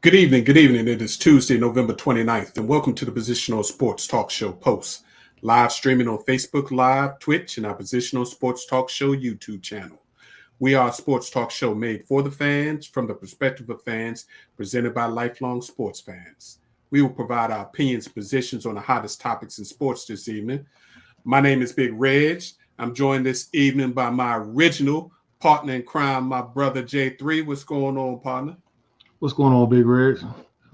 Good evening. Good evening. It is Tuesday, November 29th, and welcome to the Positional Sports Talk Show Post, live streaming on Facebook Live, Twitch, and our Positional Sports Talk Show YouTube channel. We are a sports talk show made for the fans, from the perspective of fans, presented by lifelong sports fans. We will provide our opinions and positions on the hottest topics in sports this evening. My name is Big Reg. I'm joined this evening by my original partner in crime, my brother J3. What's going on, partner? What's going on, Big Reg?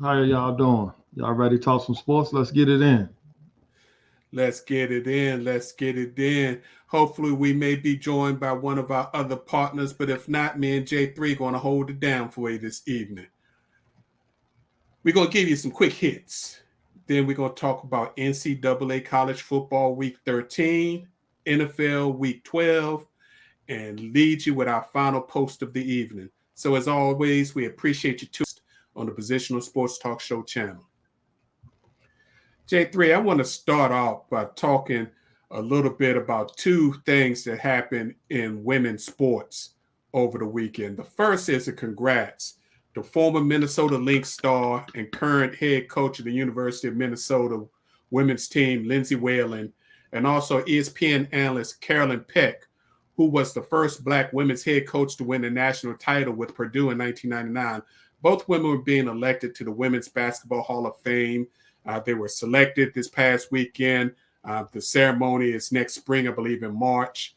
How are y'all doing? Y'all ready to talk some sports? Let's get it in. Let's get it in. Let's get it in. Hopefully, we may be joined by one of our other partners, but if not, me and J3 going to hold it down for you this evening. We're going to give you some quick hits. Then we're going to talk about NCAA College Football Week 13, NFL Week 12, and lead you with our final post of the evening. So as always, we appreciate you tuning on the Positional Sports Talk Show channel. J3, I want to start off by talking a little bit about two things that happened in women's sports over the weekend. The first is a congrats to former Minnesota Lynx star and current head coach of the University of Minnesota women's team, Lindsay Whalen, and also ESPN analyst Carolyn Peck, who was the first Black women's head coach to win a national title with Purdue in 1999. Both women were being elected to the Women's Basketball Hall of Fame. They were selected this past weekend. The ceremony is next spring, I believe, in March.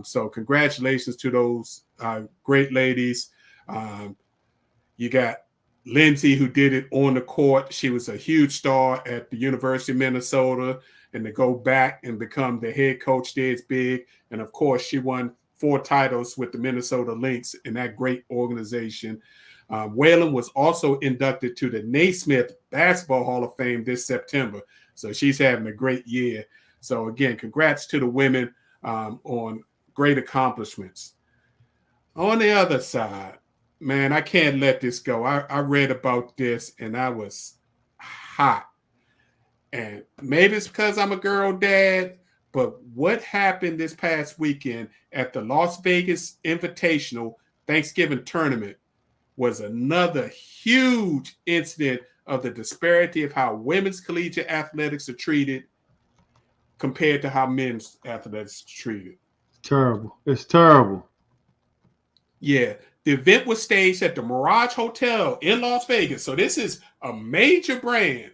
So congratulations to those great ladies. You got Lindsay, who did it on the court. She was a huge star at the University of Minnesota. And to go back and become the head coach there is big. And, of course, she won 4 titles with the Minnesota Lynx in that great organization. Whalen was also inducted to the Naismith Basketball Hall of Fame this September. So she's having a great year. So, again, congrats to the women on great accomplishments. On the other side, man, I can't let this go. I read about this, and I was hot. And maybe it's because I'm a girl dad, but what happened this past weekend at the Las Vegas Invitational Thanksgiving Tournament was another huge incident of the disparity of how women's collegiate athletics are treated compared to how men's athletics are treated. Terrible. It's terrible. Yeah. The event was staged at the Mirage Hotel in Las Vegas. So this is a major brand.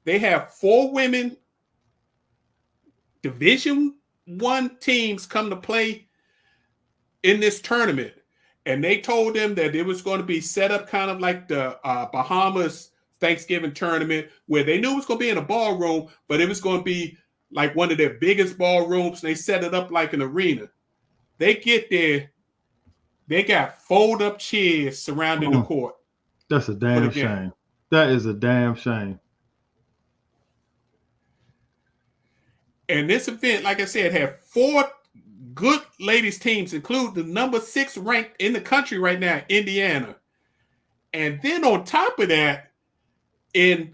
They have 4 women Division I teams come to play in this tournament. And they told them that it was going to be set up kind of like the Bahamas Thanksgiving tournament, where they knew it was going to be in a ballroom, but it was going to be like one of their biggest ballrooms. They set it up like an arena. They get there. They got fold-up chairs surrounding the court. That's a damn shame. That is a damn shame. And this event, like I said, had 4 good ladies teams, including the number 6 ranked in the country right now, Indiana. And then on top of that, in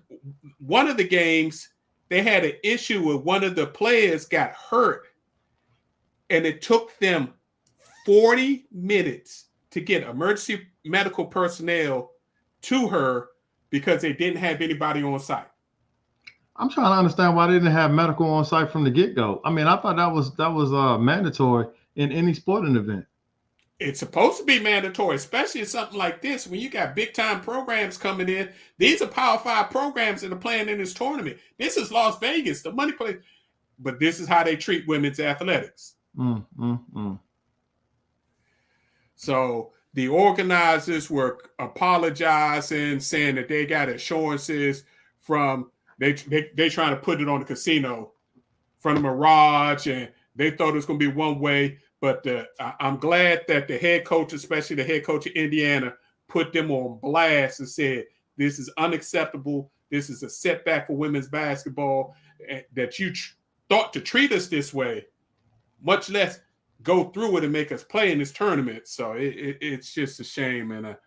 one of the games, they had an issue where one of the players got hurt. And it took them 40 minutes to get emergency medical personnel to her because they didn't have anybody on site. I'm trying to understand why they didn't have medical on site from the get-go. I mean, I thought that was mandatory in any sporting event. It's supposed to be mandatory, especially in something like this. When you got big-time programs coming in, these are Power 5 programs that are playing in this tournament. This is Las Vegas, the money place. But this is how they treat women's athletics. So the organizers were apologizing, saying that they got assurances from they trying to put it on the casino from the Mirage, and they thought it was going to be one way. But I'm glad that the head coach, especially the head coach of Indiana, put them on blast and said, this is unacceptable. This is a setback for women's basketball, that you thought to treat us this way, much less go through it and make us play in this tournament. So it's just a shame. And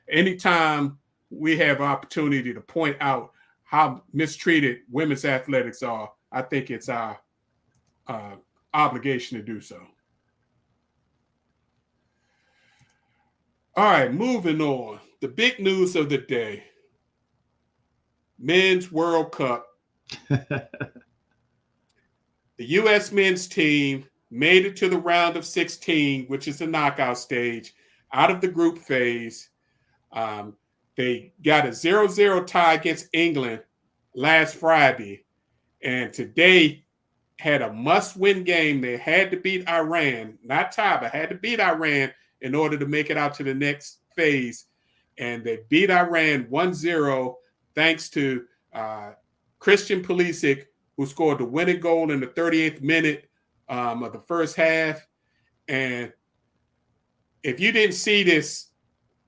anytime we have opportunity to point out how mistreated women's athletics are, I think it's our obligation to do so. All right, moving on. the big news of the day, Men's World Cup. The U.S. men's team made it to the round of 16, which is the knockout stage, out of the group phase. They got a 0-0 tie against England last Friday, and today had a must-win game. They had to beat Iran, not tie, but had to beat Iran in order to make it out to the next phase. And they beat Iran 1-0 thanks to Christian Pulisic, who scored the winning goal in the 38th minute of the first half. And if you didn't see this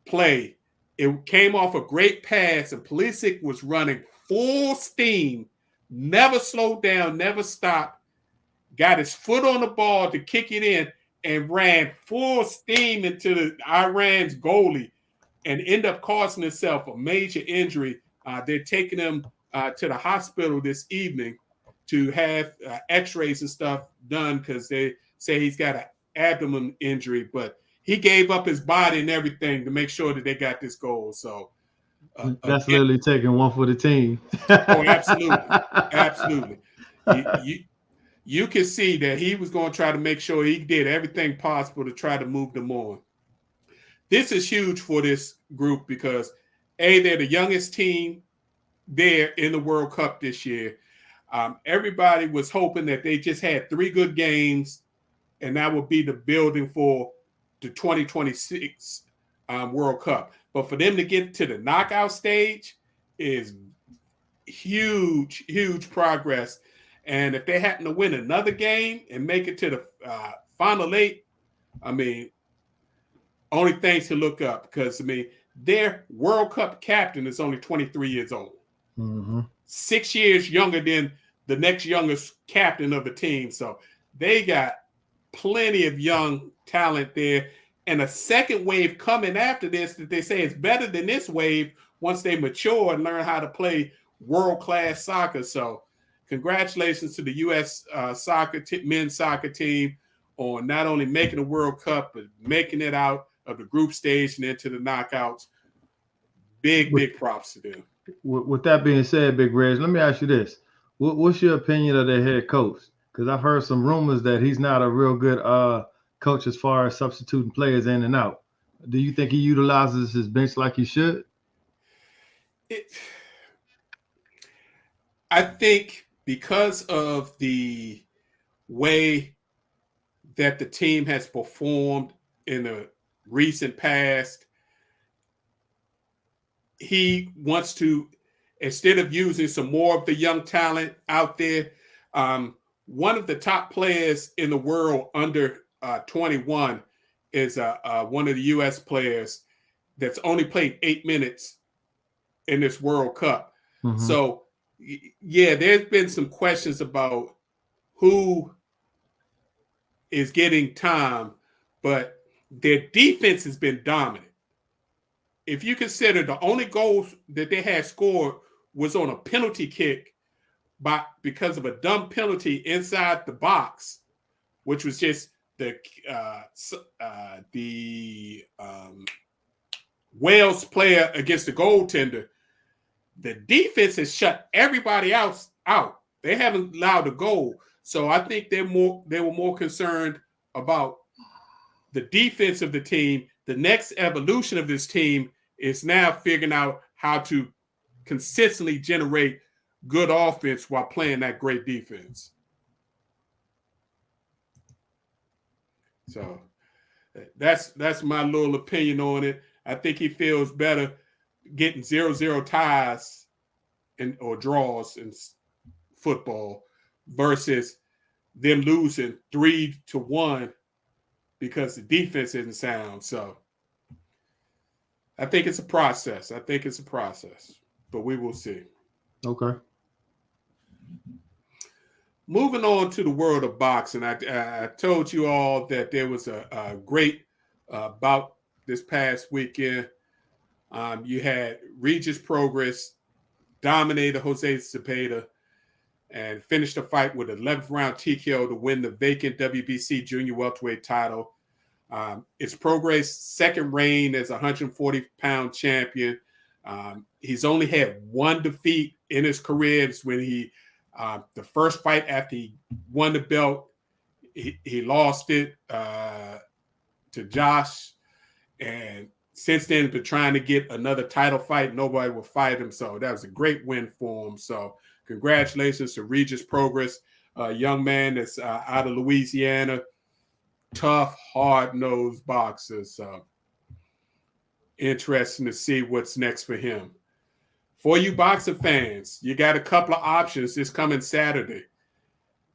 play, it came off a great pass, and Pulisic was running full steam, never slowed down, never stopped, got his foot on the ball to kick it in, and ran full steam into the Iran's goalie and ended up causing himself a major injury. They're taking him to the hospital this evening to have x-rays and stuff done because they say he's got an abdomen injury, but he gave up his body and everything to make sure that they got this goal. So that's literally taking one for the team. Oh, absolutely. Absolutely. You can see that he was going to try to make sure he did everything possible to try to move them on. This is huge for this group because, A, they're the youngest team there in the World Cup this year. Everybody was hoping that they just had 3 good games, and that would be the building for the 2026 World Cup. But for them to get to the knockout stage is huge, huge progress. And if they happen to win another game and make it to the final 8, I mean, only things to look up because, I mean, their World Cup captain is only 23 years old. Mm-hmm. 6 years younger than the next youngest captain of the team. So they got plenty of young talent there. And a second wave coming after this that they say is better than this wave once they mature and learn how to play world-class soccer. So congratulations to the U.S. Men's soccer team on not only making the World Cup, but making it out of the group stage and into the knockouts. Big props to them. With that being said, Big Reg, let me ask you this. What's your opinion of their head coach? Because I've heard some rumors that he's not a real good coach as far as substituting players in and out. Do you think he utilizes his bench like he should? I think because of the way that the team has performed in the recent past, he wants to, instead of using some more of the young talent out there, one of the top players in the world under 21 is one of the U.S. players that's only played 8 minutes in this World Cup. Mm-hmm. So, yeah, there's been some questions about who is getting time, but their defense has been dominant. If you consider the only goals that they had scored was on a penalty kick because of a dumb penalty inside the box, which was just the Wales player against the goaltender. The defense has shut everybody else out. They haven't allowed a goal. So I think they were more concerned about the defense of the team. The next evolution of this team is now figuring out how to consistently generate good offense while playing that great defense. So that's my little opinion on it. I think he feels better getting 0-0 ties or draws in football versus them losing 3-1 because the defense isn't sound. So I think it's a process. But we will see. Okay. Moving on to the world of boxing, I told you all that there was a great bout this past weekend. You had Regis Prograis dominated Jose Zepeda and finished the fight with an 11th round TKO to win the vacant WBC junior welterweight title. It's Prograis' second reign as 140-pound champion. He's only had one defeat in his career. It's when the first fight after he won the belt, he lost it to Josh. And since then, been trying to get another title fight. Nobody will fight him. So that was a great win for him. So congratulations to Regis Prograis, a young man that's out of Louisiana. Tough, hard-nosed boxer. So interesting to see what's next for him. For you boxer fans, you got a couple of options this coming Saturday.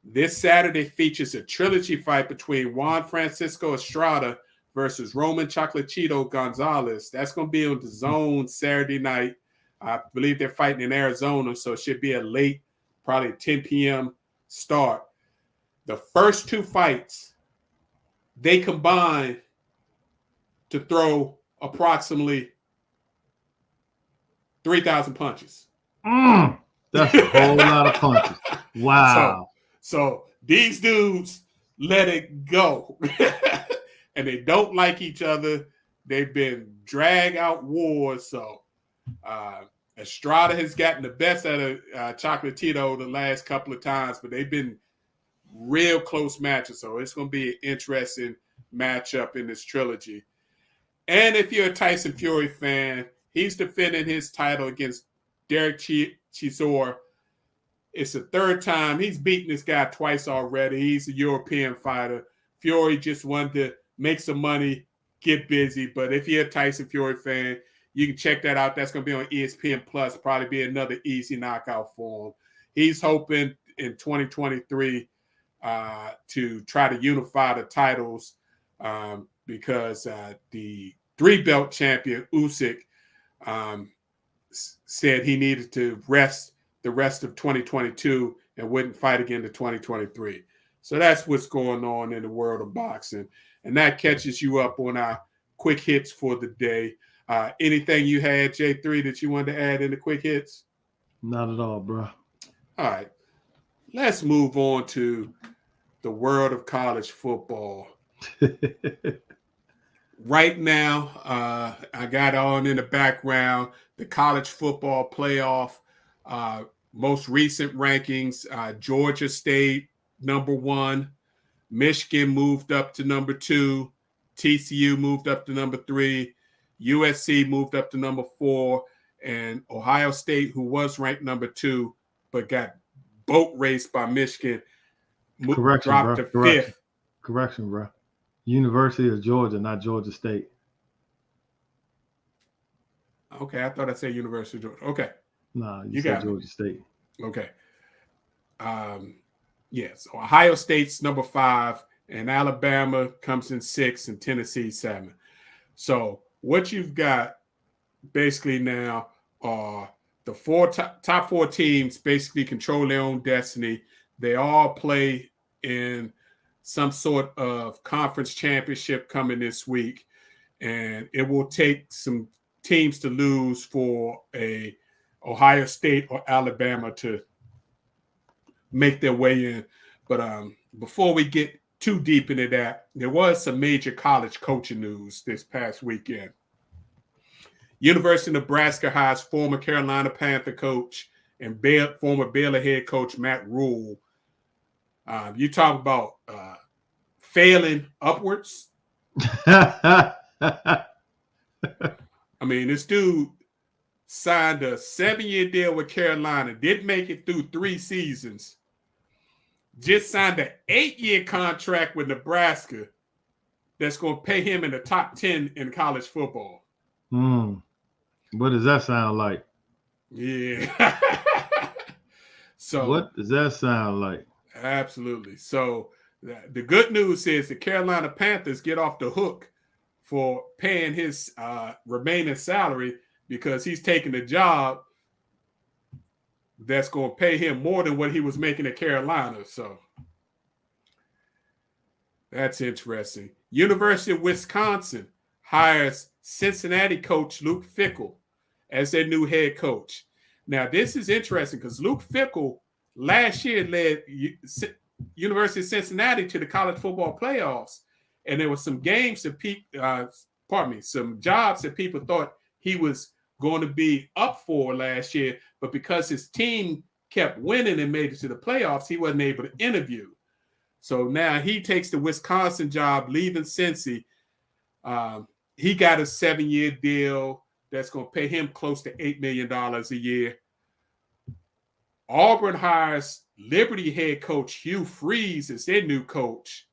This Saturday features a trilogy fight between Juan Francisco Estrada versus Roman Chocolatito Gonzalez. That's going to be on the Zone Saturday night. I believe they're fighting in Arizona, so it should be a late, probably 10 p.m. start. The first two fights, they combine to throw approximately 3,000 punches. That's a whole lot of punches. Wow. So these dudes let it go. And they don't like each other. They've been drag out wars. So Estrada has gotten the best out of Chocolatito the last couple of times, but they've been real close matches. So it's going to be an interesting matchup in this trilogy. And if you're a Tyson Fury fan, he's defending his title against Derek Chisora. It's the third time. He's beaten this guy twice already. He's a European fighter. Fury just wanted to make some money, get busy. But if you're a Tyson Fury fan, you can check that out. That's going to be on ESPN Plus. Probably be another easy knockout for him. He's hoping in 2023 to try to unify the titles because the three-belt champion, Usyk, said he needed to rest the rest of 2022 and wouldn't fight again to 2023. So that's what's going on in the world of boxing. And that catches you up on our quick hits for the day. Anything you had, J3, that you wanted to add in the quick hits? Not at all, bro. All right. Let's move on to the world of college football. Right now, I got on in the background the college football playoff. Most recent rankings, Georgia State, number 1. Michigan moved up to number 2. TCU moved up to number 3. USC moved up to number 4. And Ohio State, who was ranked number 2, but got boat raced by Michigan, dropped to 5th. Correction, bro. University of Georgia, not Georgia State. Okay, I thought I said University of Georgia. Okay. No, you said Georgia State. Okay. Yes, Ohio State's number 5, and Alabama comes in 6, and Tennessee 7. So what you've got basically now are the top 4 teams basically control their own destiny. They all play in some sort of conference championship coming this week, and it will take some teams to lose for a Ohio State or Alabama to make their way in. But before we get too deep into that, there was some major college coaching news this past weekend. University of Nebraska hires former Carolina Panther coach and former Baylor head coach Matt Rhule. You talk about failing upwards. I mean, this dude signed a 7-year deal with Carolina, didn't make it through 3 seasons, just signed an 8-year contract with Nebraska that's going to pay him in the top 10 in college football. What does that sound like? Yeah. So what does that sound like? Absolutely. So the good news is the Carolina Panthers get off the hook for paying his remaining salary because he's taking a job that's going to pay him more than what he was making at Carolina. So that's interesting. University of Wisconsin hires Cincinnati coach Luke Fickell as their new head coach. Now, this is interesting because Luke Fickell last year led University of Cincinnati to the college football playoffs. and there were some games that some jobs that people thought he was going to be up for last year, but because his team kept winning and made it to the playoffs, he wasn't able to interview. So now he takes the Wisconsin job, leaving Cincy. He got a 7-year deal that's going to pay him close to $8 million a year. Auburn hires Liberty head coach Hugh Freeze as their new coach.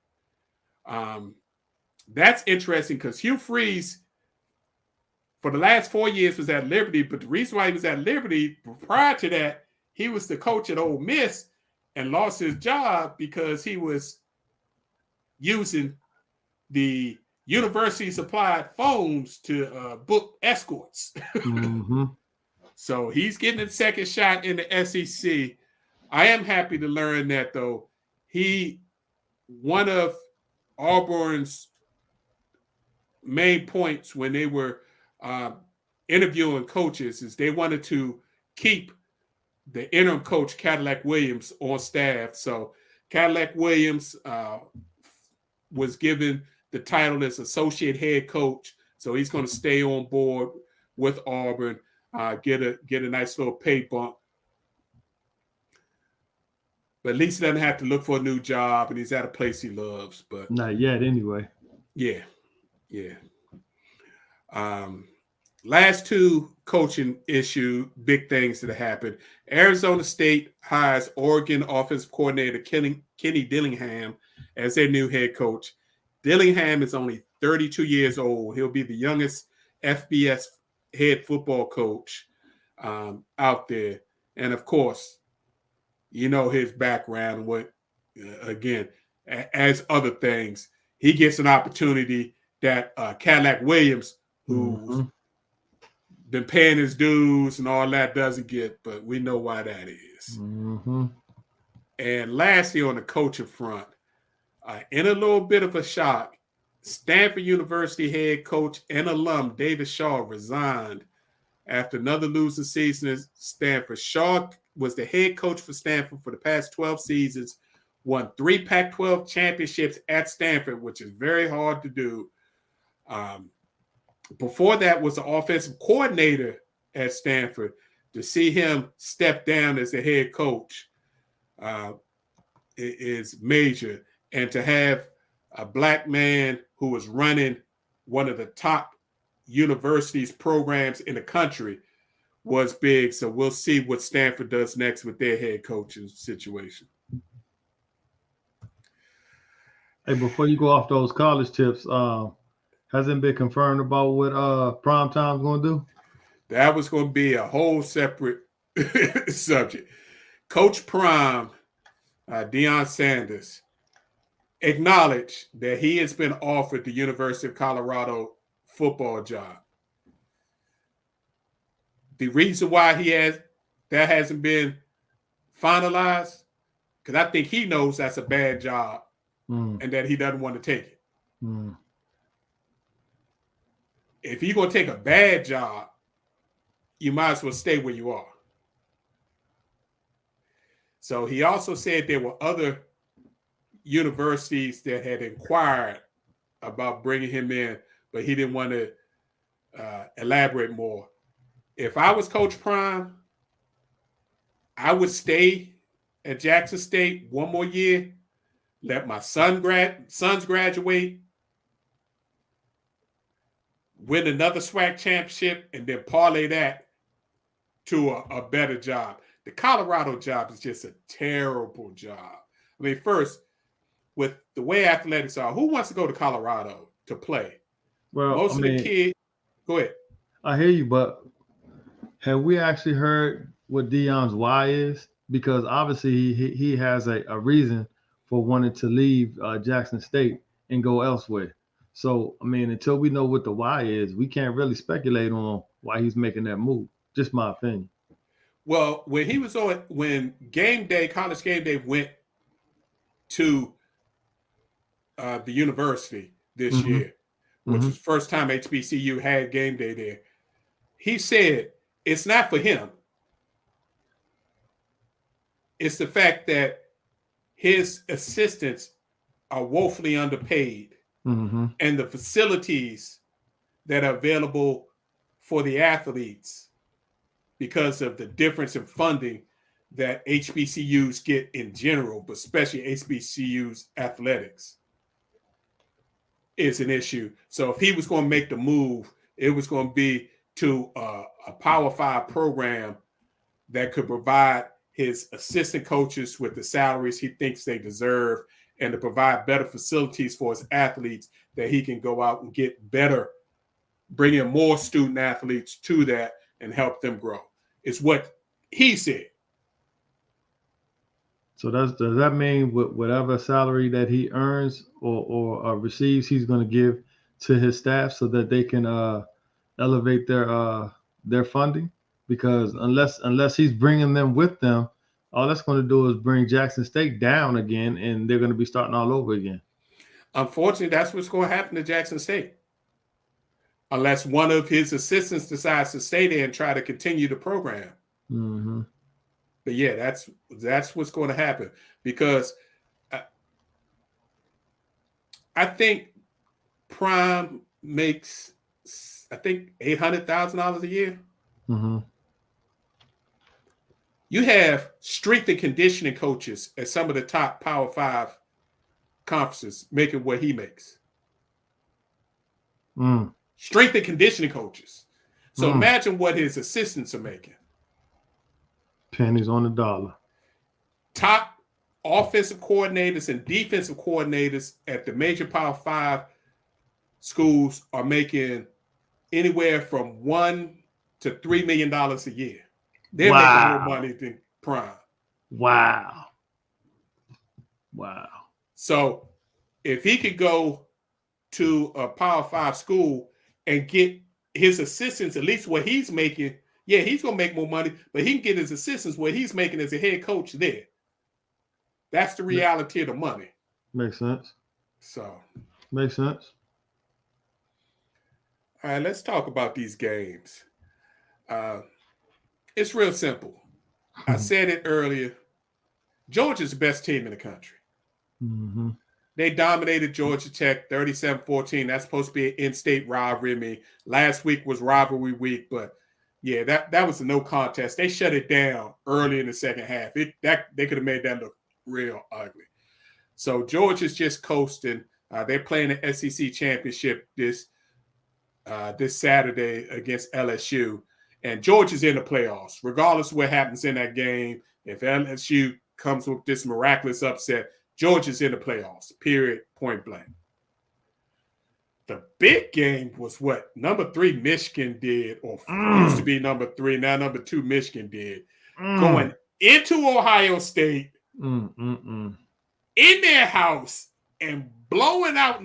That's interesting because Hugh Freeze, for the last 4 years, was at Liberty, but the reason why he was at Liberty, prior to that, he was the coach at Ole Miss and lost his job because he was using the university-supplied phones to book escorts. Mm-hmm. So he's getting a second shot in the SEC. I am happy to learn that, though. One of Auburn's main points when they were interviewing coaches is they wanted to keep the interim coach, Cadillac Williams, on staff. So Cadillac Williams was given the title as associate head coach. So he's going to stay on board with Auburn, get a nice little pay bump. But at least he doesn't have to look for a new job, and he's at a place he loves. But not yet, anyway. Yeah. Last two coaching big things that have happened. Arizona State hires Oregon offensive coordinator Kenny Dillingham as their new head coach. Dillingham is only 32 years old. He'll be the youngest FBS head football coach out there. And of course, you know his background. Again, as other things, he gets an opportunity that Cadillac Williams, who's been paying his dues and all that, doesn't get, but we know why that is. Mm-hmm. And lastly, on the coaching front, in a little bit of a shock, Stanford University head coach and alum David Shaw resigned after another losing season at Stanford. Shaw was the head coach for Stanford for the past 12 seasons, won 3 Pac-12 championships at Stanford, which is very hard to do. Before that was the offensive coordinator at Stanford. To see him step down as the head coach is major. And to have a black man who was running one of the top universities programs in the country was big. So we'll see what Stanford does next with their head coaching situation. Hey, before you go off those college tips, hasn't been confirmed about what Primetime's going to do? That was going to be a whole separate subject. Coach Prime, Deion Sanders, acknowledged that he has been offered the University of Colorado football job. The reason why that hasn't been finalized, because I think he knows that's a bad job and that he doesn't want to take it. If you're going to take a bad job, you might as well stay where you are. So he also said there were other universities that had inquired about bringing him in, but he didn't want to elaborate more. If I was Coach Prime, I would stay at Jackson State one more year, let my sons graduate, win another SWAC championship, and then parlay that to a better job. The Colorado job is just a terrible job. I mean, first, with the way athletics are, who wants to go to Colorado to play? Well, most of the kids. Go ahead. I hear you, but have we actually heard what Deion's why is? Because obviously he has a reason for wanting to leave Jackson State and go elsewhere. So, I mean, until we know what the why is, we can't really speculate on why he's making that move. Just my opinion. Well, when college game day went to the university this year, which was the first time HBCU had game day there, he said it's not for him. It's the fact that his assistants are woefully underpaid. Mm-hmm. and the facilities that are available for the athletes because of the difference in funding that HBCUs get in general, but especially HBCUs athletics is an issue. So if he was going to make the move, it was going to be to a Power 5 program that could provide his assistant coaches with the salaries he thinks they deserve and to provide better facilities for his athletes that he can go out and get better, bring in more student athletes to that and help them grow. It's what he said. So does that mean whatever salary that he earns or receives, he's going to give to his staff so that they can elevate their funding? Because unless he's bringing them with them, all that's going to do is bring Jackson State down again, and they're going to be starting all over again. Unfortunately, that's what's going to happen to Jackson State. Unless one of his assistants decides to stay there and try to continue the program. Mm-hmm. But yeah, that's what's going to happen because I think Prime makes $800,000 a year. Mm-hmm. You have strength and conditioning coaches at some of the top Power 5 conferences making what he makes. Mm. Strength and conditioning coaches. So imagine what his assistants are making. Pennies on the dollar. Top offensive coordinators and defensive coordinators at the major Power 5 schools are making anywhere from $1 to $3 million a year. They're making more money than Prime. Wow. So if he could go to a Power 5 school and get his assistants at least what he's making, yeah, he's going to make more money, but he can get his assistants what he's making as a head coach there. That's the reality of the money. Makes sense. So. Makes sense. All right, let's talk about these games. It's real simple. I said it earlier. Georgia's the best team in the country. Mm-hmm. They dominated Georgia Tech 37-14. That's supposed to be an in-state rivalry. I mean, last week was rivalry week, but yeah, that was a no contest. They shut it down early in the second half. They could have made that look real ugly. So Georgia's just coasting. They're playing the SEC championship this Saturday against LSU. And Georgia's in the playoffs. Regardless of what happens in that game, if LSU comes with this miraculous upset, Georgia's in the playoffs, period, point blank. The big game was what number 3 Michigan did, or used to be number 3, now number 2 Michigan did, going into Ohio State in their house and blowing out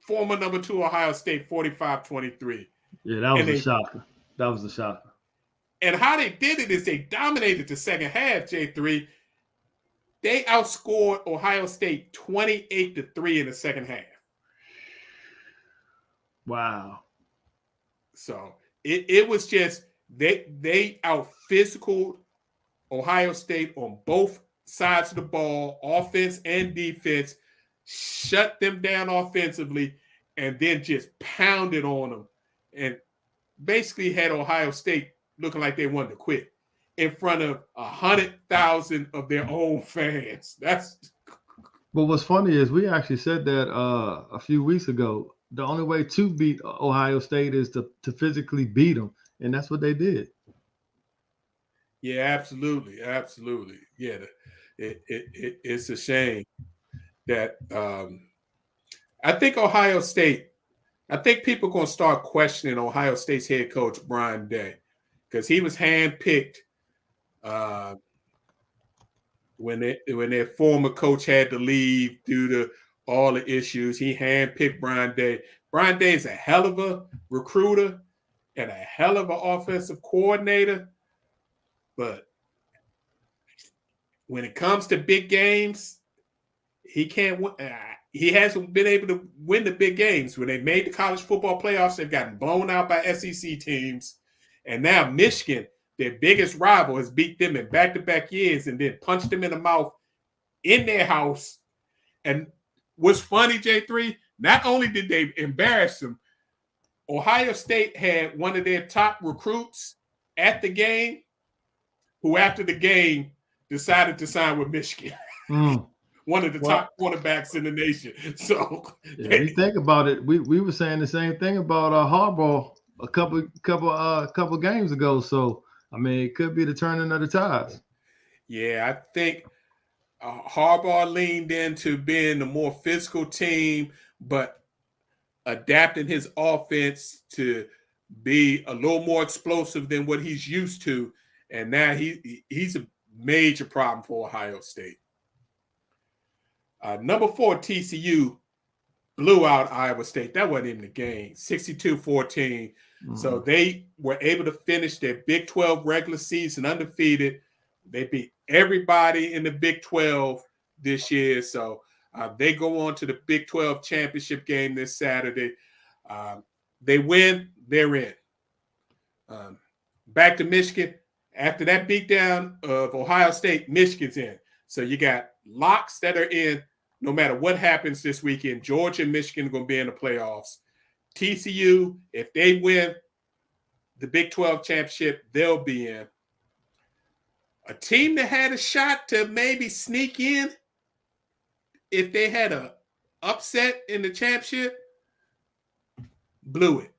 former number 2 Ohio State 45-23. Yeah, that was a shocker. That was a shocker. And how they did it is they dominated the second half, J3. They outscored Ohio State 28-3 in the second half. Wow. So it was just they out-physicaled Ohio State on both sides of the ball, offense and defense, shut them down offensively, and then just pounded on them and basically had Ohio State looking like they wanted to quit in front of 100,000 of their own fans. But what's funny is we actually said that a few weeks ago. The only way to beat Ohio State is to physically beat them, and that's what they did. Yeah, absolutely. Yeah, it's a shame that I think Ohio State. I think people are going to start questioning Ohio State's head coach Brian Day because he was handpicked when their former coach had to leave due to all the issues. He handpicked Brian Day. Brian Day is a hell of a recruiter and a hell of an offensive coordinator. But when it comes to big games, he can't win. He hasn't been able to win the big games. When they made the college football playoffs, they've gotten blown out by SEC teams. And now Michigan, their biggest rival, has beat them in back-to-back years and then punched them in the mouth in their house. And what's funny, J3, Not only did they embarrass them, Ohio State had one of their top recruits at the game who, after the game, decided to sign with Michigan. One of the top quarterbacks in the nation. So, yeah, you think about it. We were saying the same thing about Harbaugh a couple games ago. So, I mean, it could be the turning of the tides. Yeah, I think Harbaugh leaned into being the more physical team, but adapting his offense to be a little more explosive than what he's used to. And now he's a major problem for Ohio State. Number 4, TCU blew out Iowa State. That wasn't even the game, 62-14. So they were able to finish their Big 12 regular season undefeated. They beat everybody in the Big 12 this year. So they go on to the Big 12 championship game this Saturday. They win, they're in. Back to Michigan. After that beatdown of Ohio State, Michigan's in. So you got locks that are in no matter what happens this weekend. Georgia and Michigan are going to be in the playoffs. TCU, if they win the Big 12 championship, they'll be in. A team that had a shot to maybe sneak in if they had a upset in the championship, blew it.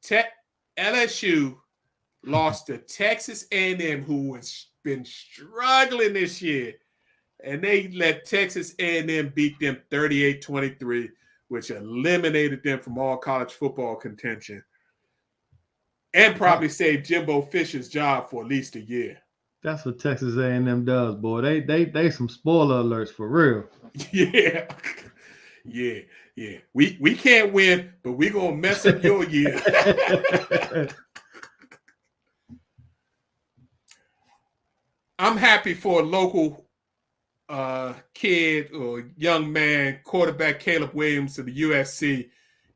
LSU lost to Texas A&M, who has been struggling this year. And they let Texas A&M beat them 38-23, which eliminated them from all college football contention. And probably saved Jimbo Fisher's job for at least a year. That's what Texas A&M does, boy. They some spoiler alerts for real. Yeah. Yeah. We can't win, but we're going to mess up your year. I'm happy for a local kid or young man, quarterback Caleb Williams of the USC.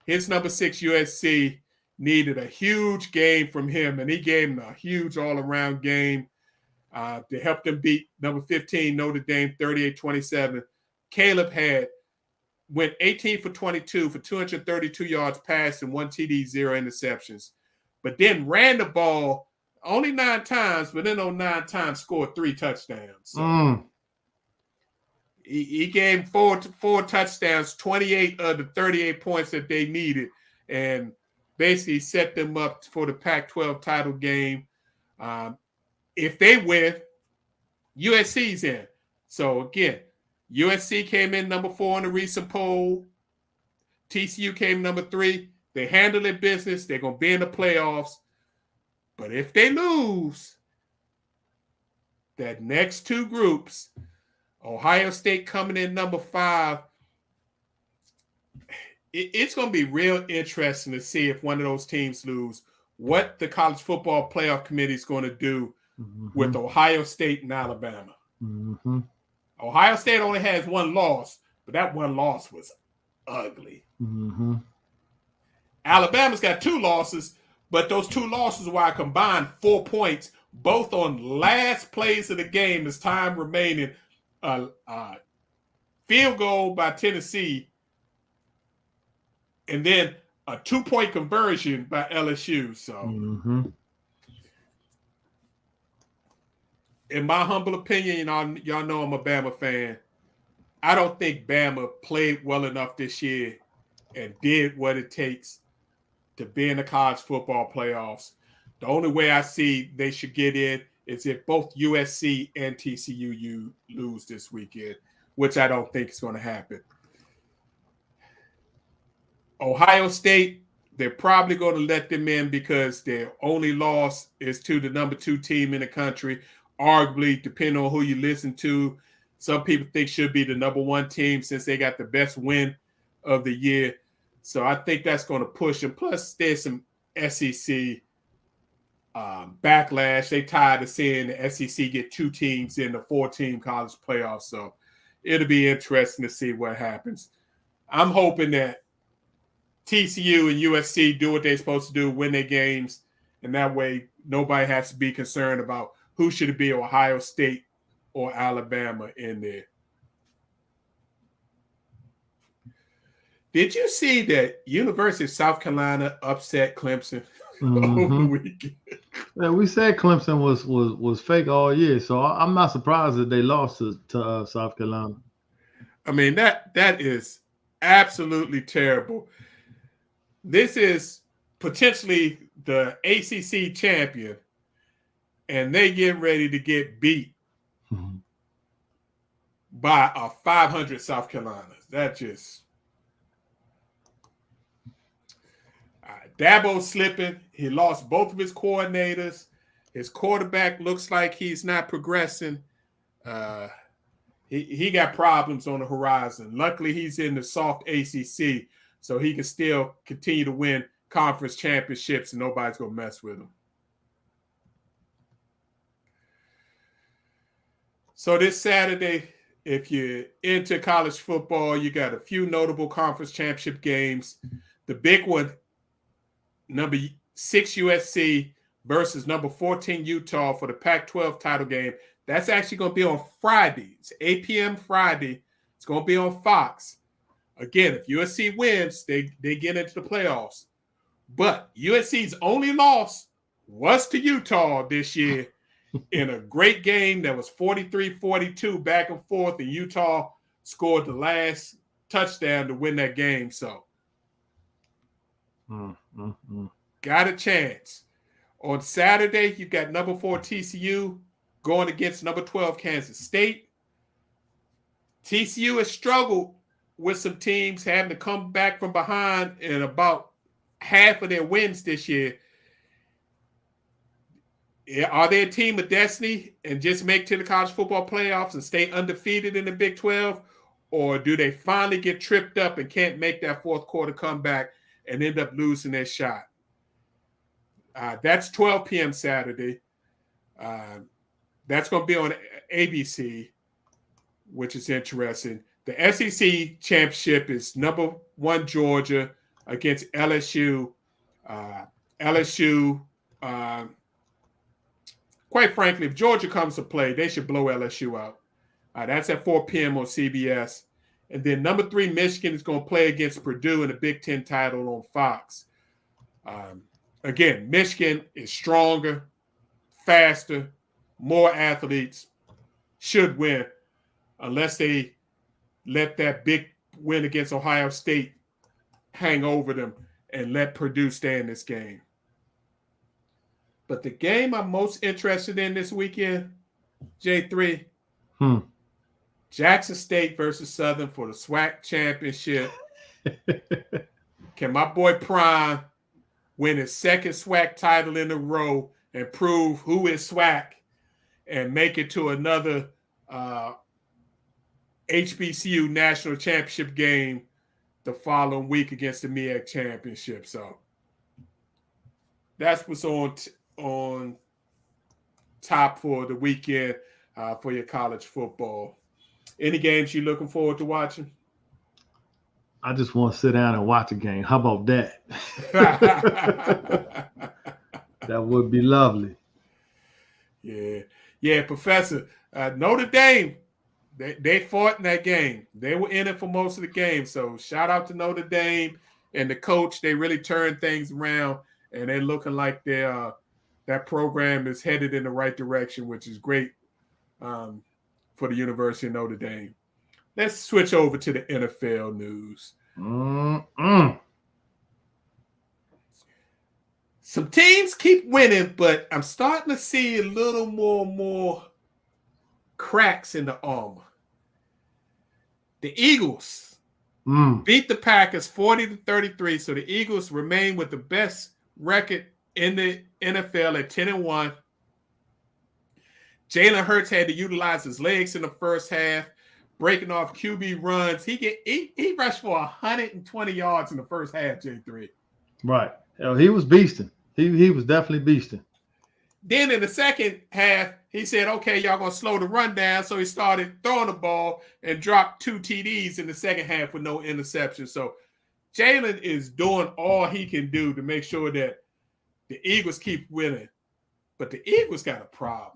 His number 6 USC needed a huge game from him, and he gave him a huge all-around game to help them beat number 15 Notre Dame 38-27. Caleb went 18 for 22 for 232 yards passed and 1 TD, 0 interceptions, but then ran the ball only 9 times, but in those 9 times scored 3 touchdowns. So he gave 4 touchdowns, 28 of the 38 points that they needed, and basically set them up for the Pac-12 title game. If they win, USC's in. So again, USC came in number 4 in the recent poll. TCU came number 3. They handle their business. They're going to be in the playoffs. But if they lose, that next 2 groups, Ohio State coming in number 5, it's going to be real interesting to see if one of those teams lose, what the College Football Playoff Committee is going to do with Ohio State and Alabama. Ohio State only has 1 loss, but that 1 loss was ugly. Alabama's got 2 losses, but those 2 losses were a combined 4 points, both on last plays of the game as time remaining. Field goal by Tennessee, and then a 2-point conversion by LSU. So, in my humble opinion, y'all know I'm a Bama fan. I don't think Bama played well enough this year and did what it takes to be in the college football playoffs. The only way I see they should get in is if both USC and TCU lose this weekend, which I don't think is going to happen. Ohio State, they're probably going to let them in because their only loss is to the number 2 team in the country. Arguably, depending on who you listen to, some people think should be the number 1 team since they got the best win of the year. So I think that's going to push them. Plus, there's some SEC backlash. They tired of seeing the SEC get 2 teams in the 4-team college playoffs. So it'll be interesting to see what happens. I'm hoping that TCU and USC do what they're supposed to do, win their games, and that way nobody has to be concerned about who should it be, Ohio State or Alabama in there. Did you see that University of South Carolina upset Clemson over the weekend? Man, we said Clemson was fake all year, so I'm not surprised that they lost to South Carolina. I mean, that is absolutely terrible. This is potentially the ACC champion, and they get ready to get beat by a 500 South Carolina. That just Dabo slipping. He lost both of his coordinators. His quarterback looks like he's not progressing. He got problems on the horizon. Luckily, he's in the soft ACC, so he can still continue to win conference championships, and nobody's going to mess with him. So this Saturday, if you're into college football, you got a few notable conference championship games. The big one, number 6 USC versus number 14 Utah for the Pac-12 title game. That's actually going to be on Friday. It's 8 p.m. Friday. It's going to be on Fox. Again, if USC wins, they get into the playoffs. But USC's only loss was to Utah this year in a great game that was 43-42 back and forth, and Utah scored the last touchdown to win that game. So got a chance. On Saturday, you've got number 4 TCU going against number 12 Kansas State. TCU has struggled with some teams having to come back from behind in about half of their wins this year. Are they a team of destiny and just make to the college football playoffs and stay undefeated in the Big 12? Or do they finally get tripped up and can't make that fourth quarter comeback and end up losing their shot? That's 12 p.m. Saturday. That's going to be on ABC, which is interesting. The SEC championship is number 1 Georgia against LSU. LSU, quite frankly, if Georgia comes to play, they should blow LSU out. That's at 4 p.m. on CBS. And then number 3 Michigan is going to play against Purdue in the Big Ten title on Fox. Again, Michigan is stronger, faster, more athletes, should win, unless they let that big win against Ohio State hang over them and let Purdue stay in this game. But the game I'm most interested in this weekend, J3, Jackson State versus Southern for the SWAC championship. Can my boy Prime win his second SWAC title in a row and prove who is SWAC and make it to another HBCU national championship game the following week against the MEAC championship? So that's what's on top for the weekend for your college football. Any games you're looking forward to watching? I just want to sit down and watch a game. How about that? That would be lovely. Yeah, Professor. Notre Dame, they fought in that game. They were in it for most of the game. So shout out to Notre Dame and the coach. They really turned things around, and they're looking like that program is headed in the right direction, which is great for the University of Notre Dame. Let's switch over to the NFL news. Some teams keep winning, but I'm starting to see a little more cracks in the armor. The Eagles beat the Packers 40-33, so the Eagles remain with the best record in the NFL at 10-1. Jalen Hurts had to utilize his legs in the first half, breaking off QB runs. He rushed for 120 yards in the first half, J3. Right. He was beasting. He was definitely beasting. Then in the second half, he said, okay, y'all going to slow the run down. So he started throwing the ball and dropped 2 TDs in the second half with no interception. So Jalen is doing all he can do to make sure that the Eagles keep winning. But the Eagles got a problem.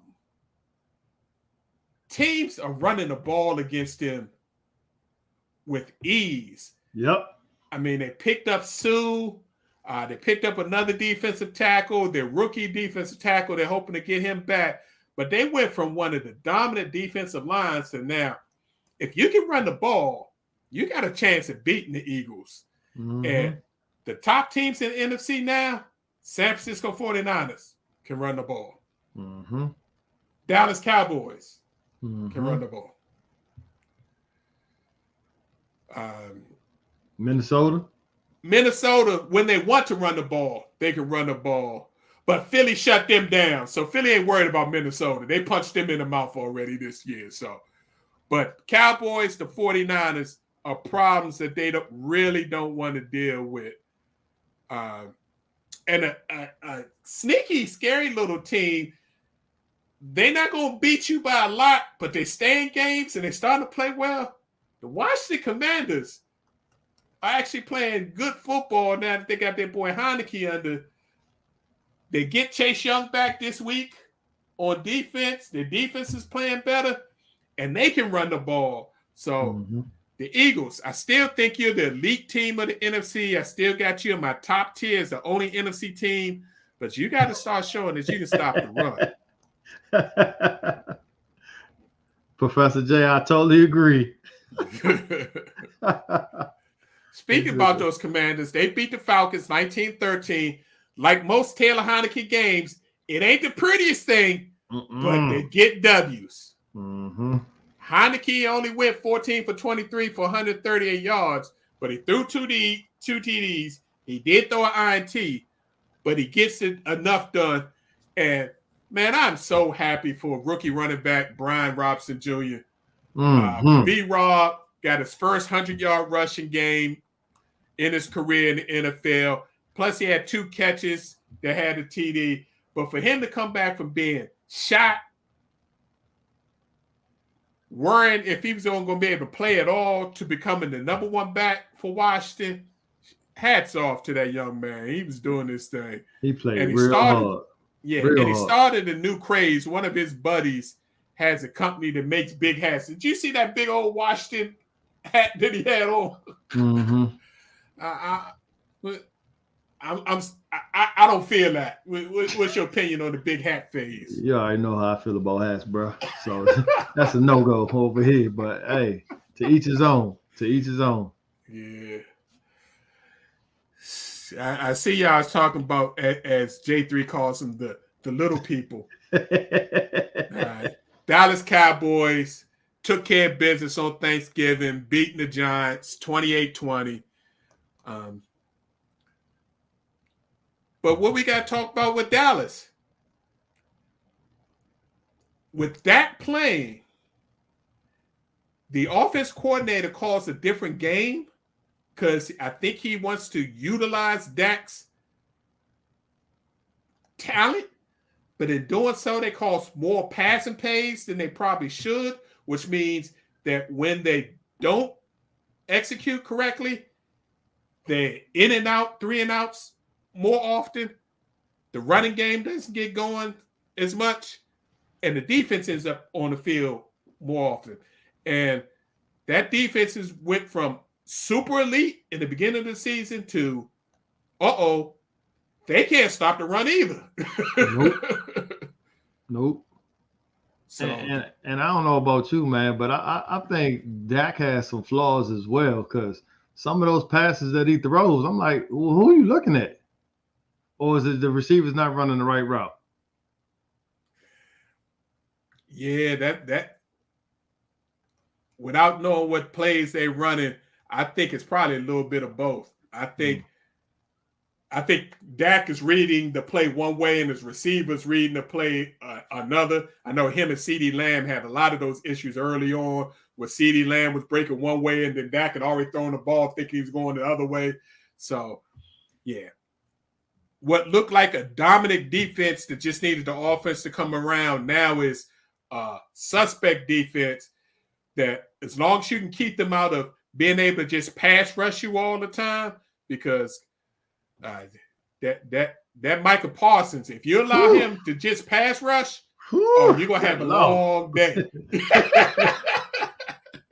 Teams are running the ball against them with ease. Yep. I mean, they picked up Sue. They picked up another defensive tackle, their rookie defensive tackle. They're hoping to get him back. But they went from one of the dominant defensive lines to now, if you can run the ball, you got a chance at beating the Eagles. Mm-hmm. And the top teams in the NFC now, San Francisco 49ers can run the ball. Mm-hmm. Dallas Cowboys Mm-hmm. can run the ball. Minnesota, when they want to run the ball, they can run the ball. But Philly shut them down. So Philly ain't worried about Minnesota. They punched them in the mouth already this year. So, but Cowboys, the 49ers are problems that they really don't want to deal with. And a sneaky, scary little team. They're not going to beat you by a lot, but they stay in games and they're starting to play well. The Washington Commanders are actually playing good football now that they got their boy Heineke under. They get Chase Young back this week on defense. Their defense is playing better, and they can run the ball. So the Eagles, I still think you're the elite team of the NFC. I still got you in my top tier as the only NFC team, but you got to start showing that you can stop the run. Professor J, I totally agree. Speaking about those Commanders, they beat the Falcons 19-13. Like most Taylor Heineke games, it ain't the prettiest thing, but they get W's. Heineke only went 14 for 23 for 138 yards, but he threw two TDs. He did throw an INT, but he gets it enough done. And, man, I'm so happy for rookie running back Brian Robinson Jr. B-Rob got his first 100-yard rushing game in his career in the NFL. Plus, he had 2 catches that had a TD. But for him to come back from being shot, worrying if he was going to be able to play at all, to becoming the number 1 back for Washington, hats off to that young man. He was doing this thing. He played real hard. Yeah, and he started a new craze. One of his buddies has a company that makes big hats. Did you see that big old Washington hat that he had on? I don't feel that. What's your opinion on the big hat phase? Yeah, I know how I feel about hats, bro. So that's a no-go over here. But hey, to each his own. To each his own. Yeah. I see y'all talking about, as J3 calls them, the little people. Dallas Cowboys took care of business on Thanksgiving, beating the Giants 28-20. But what we got to talk about with Dallas, with that playing, the offense coordinator calls a different game because I think he wants to utilize Dak's talent. But in doing so, they cause more passing plays than they probably should, which means that when they don't execute correctly, they're in and out, 3 and outs more often. The running game doesn't get going as much, and the defense ends up on the field more often. And that defense went from super elite in the beginning of the season to, they can't stop the run either. Nope. So, and I don't know about you, man, but I think Dak has some flaws as well, because some of those passes that he throws, I'm like, well, who are you looking at? Or is it the receivers not running the right route? Yeah, that without knowing what plays they're running, I think it's probably a little bit of both. I think Dak is reading the play one way and his receivers reading the play another. I know him and CeeDee Lamb had a lot of those issues early on, where CeeDee Lamb was breaking one way and then Dak had already thrown the ball thinking he was going the other way. So, yeah. What looked like a dominant defense that just needed the offense to come around now is suspect defense that, as long as you can keep them out of being able to just pass rush you all the time, because that Micah Parsons, if you allow him to just pass rush, you're going to have a long day.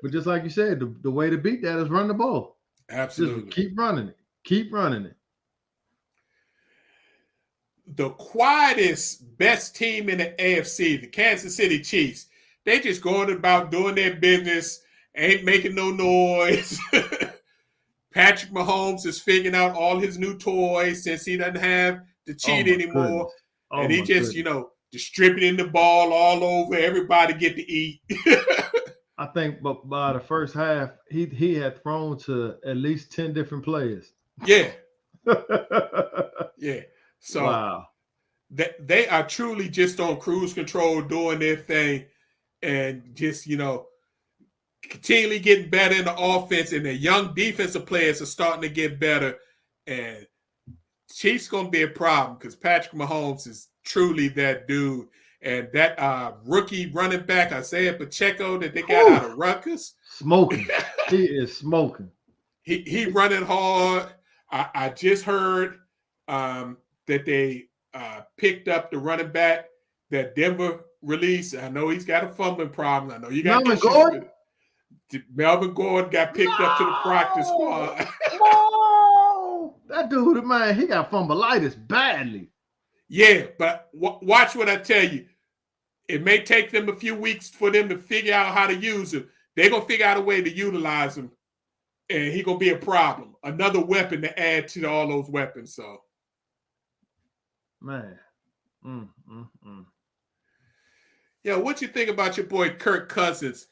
But just like you said, the way to beat that is run the ball. Absolutely. Just keep running it. Keep running it. The quietest, best team in the AFC, the Kansas City Chiefs, they just going about doing their business, ain't making no noise. Patrick Mahomes is figuring out all his new toys since he doesn't have to cheat anymore. And he just, distributing the ball all over. Everybody get to eat. I think but by the first half, he had thrown to at least 10 different players. Yeah. Yeah. So wow. They are truly just on cruise control doing their thing and just, continually getting better in the offense, and the young defensive players are starting to get better. And Chiefs going to be a problem because Patrick Mahomes is truly that dude. And that rookie running back, Isaiah Pacheco, that they got out of Rutgers. Smoking. He is smoking. He running hard. I just heard that they picked up the running back that Denver released. I know he's got a fumbling problem. I know you got Melvin Gordon. Melvin Gordon got picked up to the practice squad. No, that dude, man, he got fumbleitis badly. Yeah, but watch what I tell you. It may take them a few weeks for them to figure out how to use him. They're going to figure out a way to utilize him, and he's going to be a problem. Another weapon to add to all those weapons. So, man. Yeah, what you think about your boy Kirk Cousins?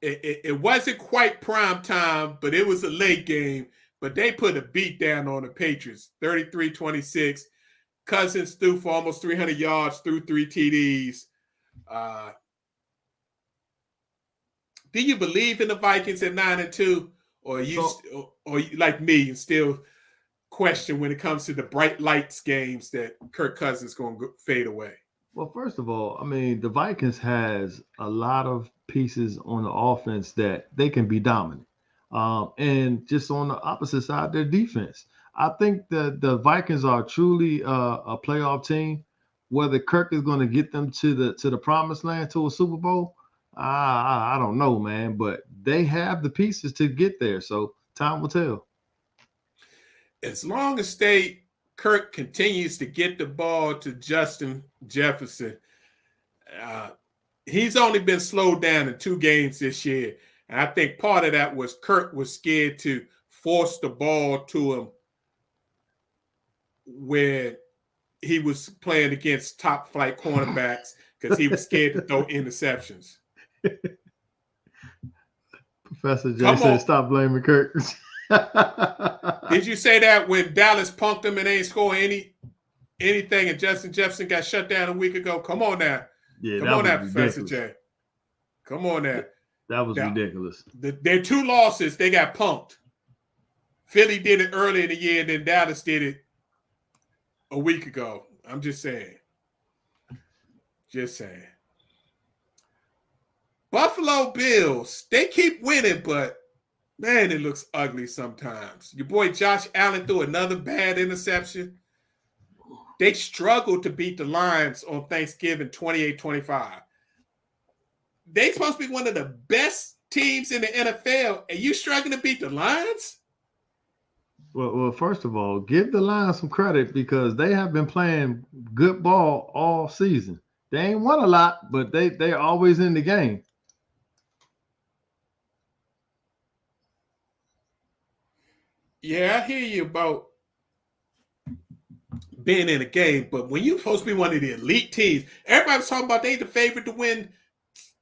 It wasn't quite prime time, but it was a late game. But they put a beat down on the Patriots, 33-26. Cousins threw for almost 300 yards, threw 3 TDs. Do you believe in the Vikings at 9-2, or you like me and still question when it comes to the bright lights games that Kirk Cousins is going to fade away? Well, first of all, I mean, the Vikings has a lot of pieces on the offense that they can be dominant. And just on the opposite side, their defense. I think the Vikings are truly a playoff team. Whether Kirk is going to get them to the promised land, to a Super Bowl, I don't know, man. But they have the pieces to get there. So time will tell. As long as Kirk continues to get the ball to Justin Jefferson, he's only been slowed down in 2 games this year. And I think part of that was Kirk was scared to force the ball to him where he was playing against top flight cornerbacks because he was scared to throw interceptions. Professor J said, "Stop blaming Kirk." Did you say that when Dallas punked him and ain't score anything and Justin Jefferson got shut down a week ago? Come on now. Yeah, come on now, Professor J. Come on now. That was ridiculous. Their 2 losses, they got punked. Philly did it early in the year, and then Dallas did it a week ago. I'm just saying. Just saying. Buffalo Bills, they keep winning, but man, it looks ugly sometimes. Your boy Josh Allen threw another bad interception. They struggled to beat the Lions on Thanksgiving 28-25. They supposed to be one of the best teams in the NFL, and you struggling to beat the Lions? Well, first of all, give the Lions some credit because they have been playing good ball all season. They ain't won a lot, but they're always in the game. Yeah, I hear you about being in a game, but when you're supposed to be one of the elite teams, everybody's talking about they the favorite to win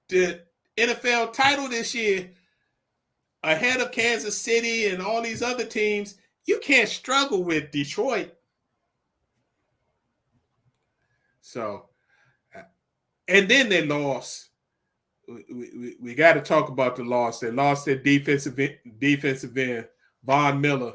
the NFL title this year ahead of Kansas City and all these other teams. You can't struggle with Detroit. So, and then they lost. We got to talk about the loss. They lost their defensive end, Von Miller.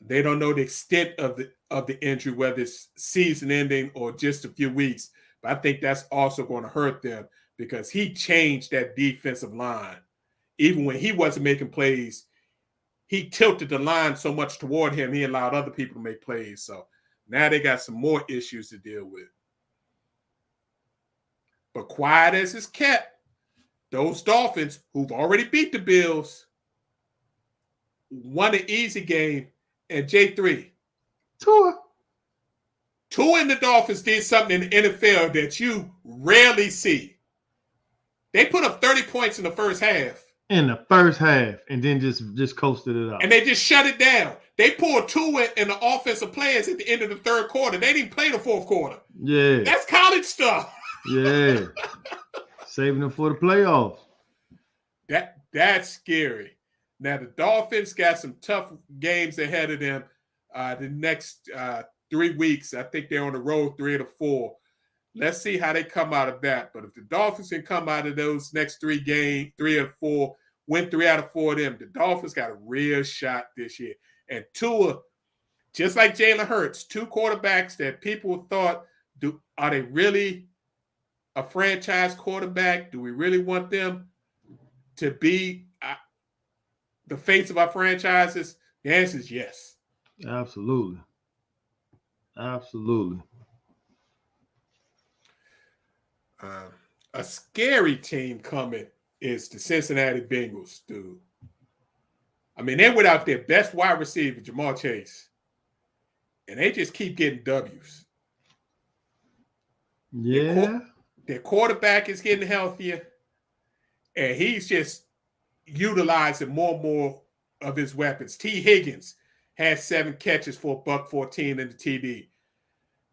They don't know the extent of the injury, whether it's season ending or just a few weeks. But I think that's also going to hurt them because he changed that defensive line. Even when he wasn't making plays, he tilted the line so much toward him, he allowed other people to make plays. So now they got some more issues to deal with. But quiet as it's kept, those Dolphins, who've already beat the Bills, won an easy game, and J3. Tua. Tua and the Dolphins did something in the NFL that you rarely see. They put up 30 points in the first half. In the first half, and then just coasted it out. And they just shut it down. They pulled Tua and the offensive players at the end of the third quarter. They didn't play the fourth quarter. Yeah. That's college stuff. Yeah. Saving them for the playoffs. That's scary. Now, the Dolphins got some tough games ahead of them the next 3 weeks. I think they're on the road 3 of the 4. Let's see how they come out of that. But if the Dolphins can come out of those next 3 games, 3 of 4, win 3 out of 4 of them, the Dolphins got a real shot this year. And Tua, just like Jalen Hurts, 2 quarterbacks that people thought, are they really a franchise quarterback? Do we really want them to be the face of our franchises? The answer is yes. Absolutely. Absolutely. A scary team coming is the Cincinnati Bengals, dude. I mean, they're without their best wide receiver, Jamar Chase, and they just keep getting W's. Yeah. Their quarterback is getting healthier, and he's just utilizing more and more of his weapons. T. Higgins had 7 catches for $114 in the TD.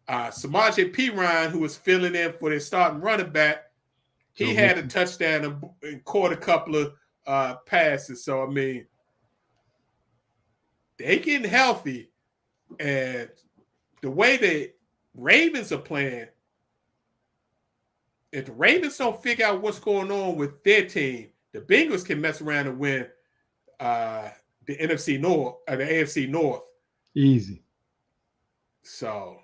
Samaje Perine, who was filling in for their starting running back, he had a touchdown and caught a couple of passes. So, I mean, they getting healthy. And the way the Ravens are playing, if the Ravens don't figure out what's going on with their team, the Bengals can mess around and win the NFC North or the AFC North. Easy. So,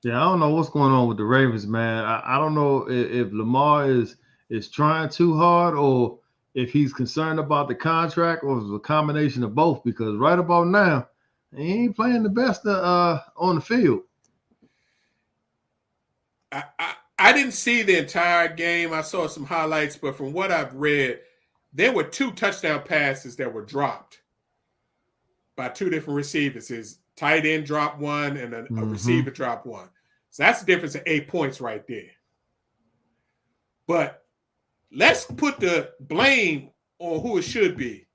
yeah, I don't know what's going on with the Ravens, man. I don't know if Lamar is trying too hard or if he's concerned about the contract or if it's a combination of both, because right about now, he ain't playing the best on the field. I didn't see the entire game. I saw some highlights, but from what I've read, there were 2 touchdown passes that were dropped by 2 different receivers. His tight end dropped 1 and a receiver dropped 1. So that's the difference of 8 points right there. But let's put the blame on who it should be.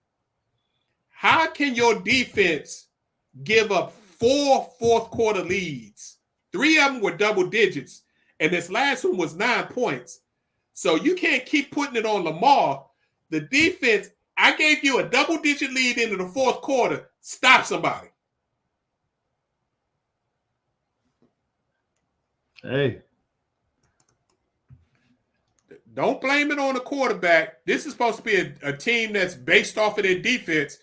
How can your defense give up 4 fourth quarter leads? 3 of them were double digits, and this last one was 9 points. So you can't keep putting it on Lamar. The defense, I gave you a double-digit lead into the fourth quarter. Stop somebody. Hey. Don't blame it on the quarterback. This is supposed to be a team that's based off of their defense.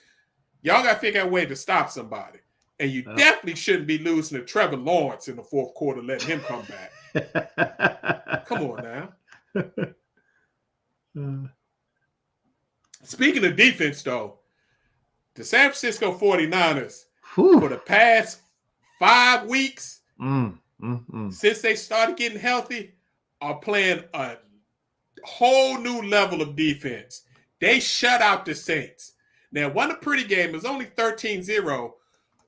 Y'all got to figure out a way to stop somebody. And you definitely shouldn't be losing to Trevor Lawrence in the fourth quarter, letting him come back. Come on now. Speaking of defense, though, the San Francisco 49ers, for the past 5 weeks, since they started getting healthy, are playing a whole new level of defense. They shut out the Saints. Now, it wasn't a pretty game. It was only 13-0.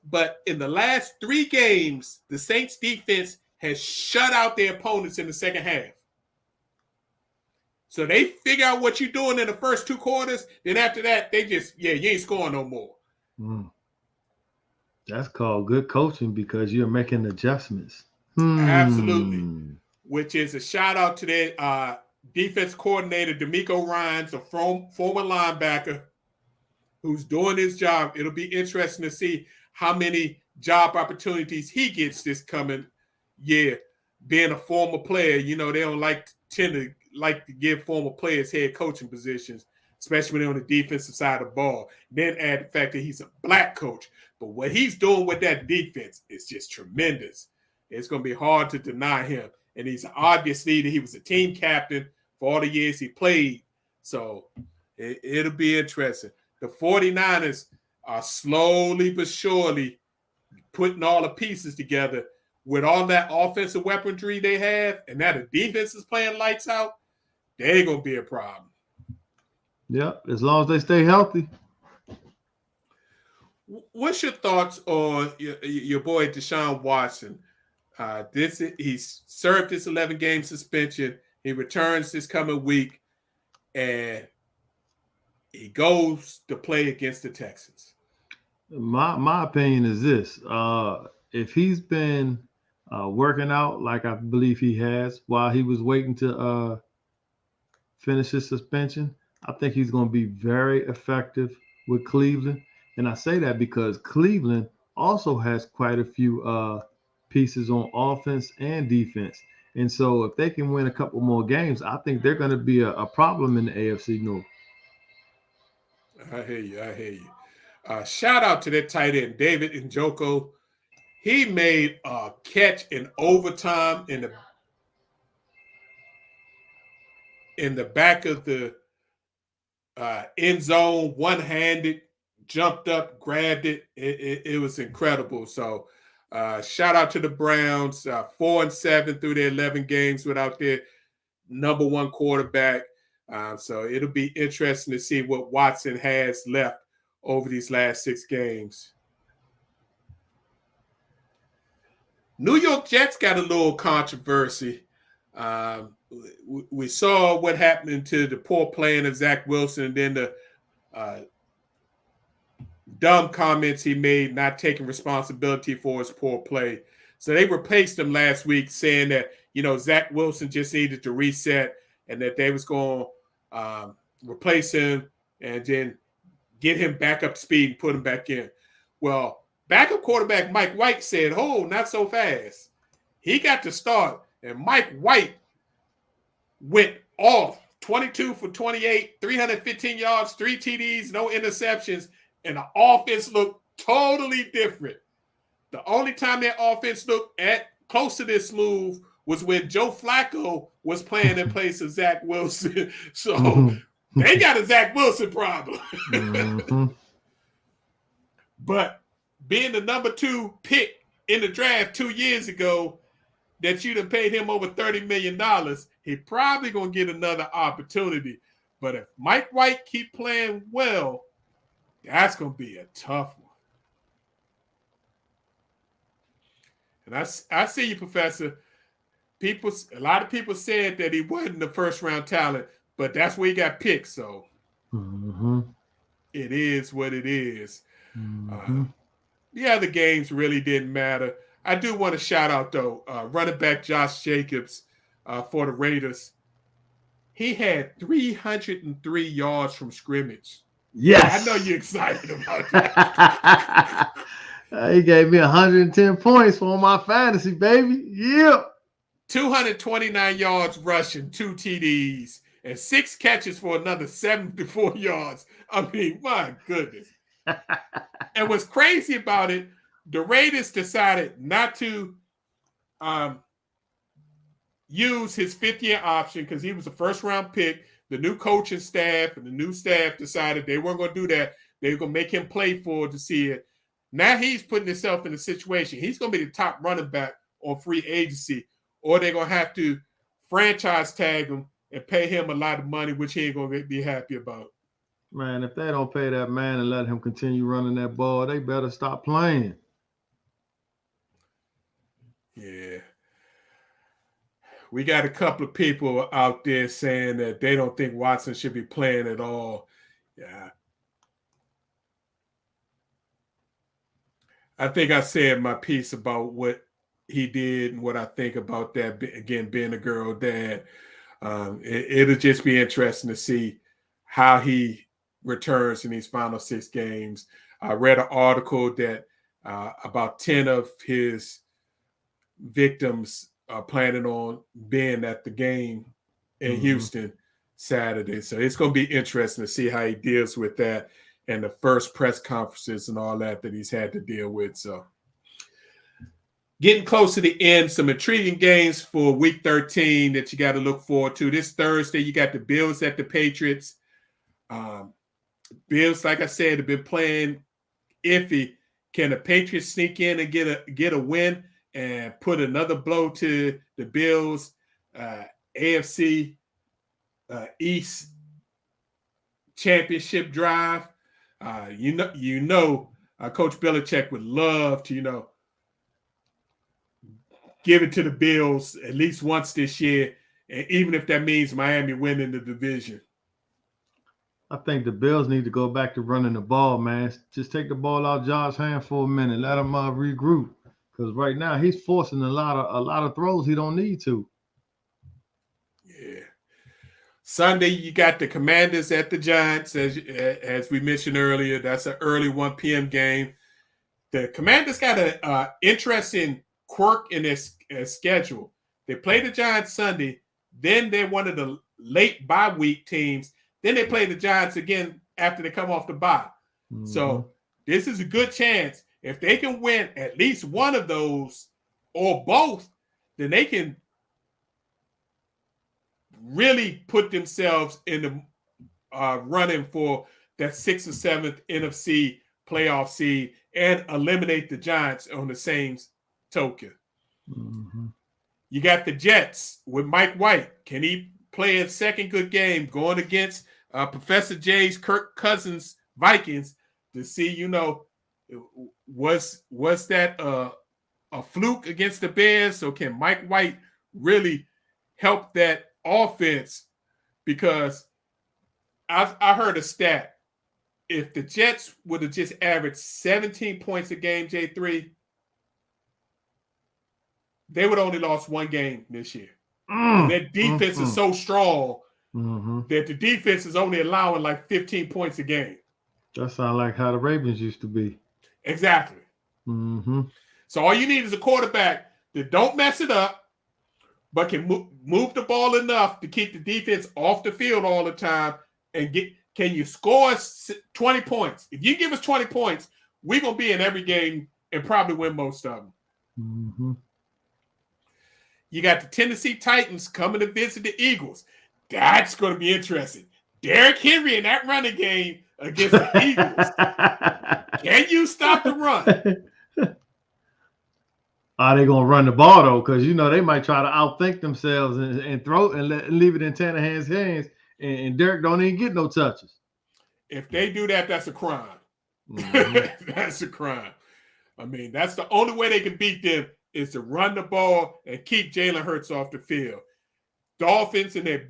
But in the last 3 games, the Saints defense has shut out their opponents in the second half. So they figure out what you're doing in the first 2 quarters. Then after that, they just, you ain't scoring no more. That's called good coaching because you're making adjustments. Absolutely. Which is a shout out to their defense coordinator, DeMeco Ryans, a former linebacker who's doing his job. It'll be interesting to see how many job opportunities he gets this coming year. Being a former player, they don't tend to give former players head coaching positions, especially when they're on the defensive side of the ball. Then add the fact that he's a black coach. But what he's doing with that defense is just tremendous. It's going to be hard to deny him. And he's an obvious leader. He was a team captain for all the years he played. So it'll be interesting. The 49ers are slowly but surely putting all the pieces together with all that offensive weaponry they have, and now the defense is playing lights out. They're going to be a problem. Yeah, as long as they stay healthy. What's your thoughts on your boy Deshaun Watson? He's served his 11-game suspension. He returns this coming week, and he goes to play against the Texans. My opinion is this: if he's been working out like I believe he has while he was waiting to finish his suspension, I think he's going to be very effective with Cleveland. And I say that because Cleveland also has quite a few pieces on offense and defense. And so if they can win a couple more games, I think they're going to be a problem in the AFC North. I hear you. I hear you. Shout out to that tight end, David Njoku. He made a catch in overtime in the back of the end zone, one-handed, jumped up, grabbed it. It was incredible. So shout out to the Browns, 4-7 through their 11 games without their number one quarterback. So it'll be interesting to see what Watson has left over these last 6 games. New York Jets got a little controversy. We saw what happened to the poor playing of Zach Wilson, and then the dumb comments he made, not taking responsibility for his poor play. So they replaced him last week, saying that Zach Wilson just needed to reset, and that they was going to replace him and then get him back up to speed and put him back in. Well, backup quarterback Mike White said, "Oh, not so fast." He got to start, and Mike White went off 22 for 28, 315 yards, 3 TDs, no interceptions, and the offense looked totally different. The only time that offense looked close to this smooth was when Joe Flacco was playing in place of Zach Wilson. So they got a Zach Wilson problem. But being the number 2 pick in the draft 2 years ago, that you done paid him over $30 million, he probably going to get another opportunity. But if Mike White keep playing well, that's going to be a tough one. And I see you, Professor. A lot of people said that he wasn't the first-round talent, but that's where he got picked. So it is what it is. The other games really didn't matter. I do want to shout out, though, running back Josh Jacobs for the Raiders. He had 303 yards from scrimmage. Yes. I know you're excited about that. He gave me 110 points for my fantasy, baby. Yeah. 229 yards rushing, 2 TDs, and 6 catches for another 74 yards. I mean, my goodness. And what's crazy about it, the Raiders decided not to use his 5th-year option because he was a first-round pick. The new coaching staff and the new staff decided they weren't going to do that. They were going to make him play for it to see it. Now he's putting himself in a situation. He's going to be the top running back on free agency, or they're going to have to franchise tag him and pay him a lot of money, which he ain't going to be happy about. Man, if they don't pay that man and let him continue running that ball, they better stop playing. Yeah. We got a couple of people out there saying that they don't think Watson should be playing at all. Yeah. I think I said my piece about what he did and what I think about that, again, being a girl dad. It'll just be interesting to see how he returns in these final 6 games. I read an article that about 10 of his victims are planning on being at the game in Houston Saturday. So it's going to be interesting to see how he deals with that and the first press conferences and all that he's had to deal with. So getting close to the end, some intriguing games for week 13 that you got to look forward to. This Thursday, you got the Bills at the Patriots. Bills, like I said, have been playing iffy. Can the Patriots sneak in and get a win and put another blow to the Bills AFC East championship drive? You know Coach Belichick would love to, give it to the Bills at least once this year, and even if that means Miami winning the division. I think the Bills need to go back to running the ball, man. Just take the ball out Josh's hand for a minute, let him regroup. Because right now he's forcing a lot of throws he don't need to. Yeah. Sunday, you got the Commanders at the Giants, as we mentioned earlier. That's an early 1 p.m. game. The Commanders got an interesting quirk in their schedule. They play the Giants Sunday, then they're one of the late bye week teams. Then they play the Giants again after they come off the bye. Mm-hmm. So this is a good chance. If they can win at least one of those or both, then they can really put themselves in the running for that 6th or 7th NFC playoff seed and eliminate the Giants on the same token. Mm-hmm. You got the Jets with Mike White. Can he play a second good game going against Professor J's Kirk Cousins Vikings to see, was that a fluke against the Bears? So can Mike White really help that offense? Because I heard a stat. If the Jets would have just averaged 17 points a game, J3, they would have only lost one game this year. Their defense is so strong that the defense is only allowing like 15 points a game. That sounds like how the Ravens used to be. Exactly. Mm-hmm. So all you need is a quarterback that don't mess it up, but can move the ball enough to keep the defense off the field all the time and can you score 20 points? If you give us 20 points, we're going to be in every game and probably win most of them. Mm-hmm. You got the Tennessee Titans coming to visit the Eagles. That's going to be interesting. Derrick Henry in that running game against the Eagles. Can you stop the run? Are they going to run the ball, though? Because, they might try to outthink themselves and throw and leave it in Tannehill's hands, and Derrick don't even get no touches. If they do that, that's a crime. Mm-hmm. That's a crime. I mean, that's the only way they can beat them is to run the ball and keep Jalen Hurts off the field. Dolphins in their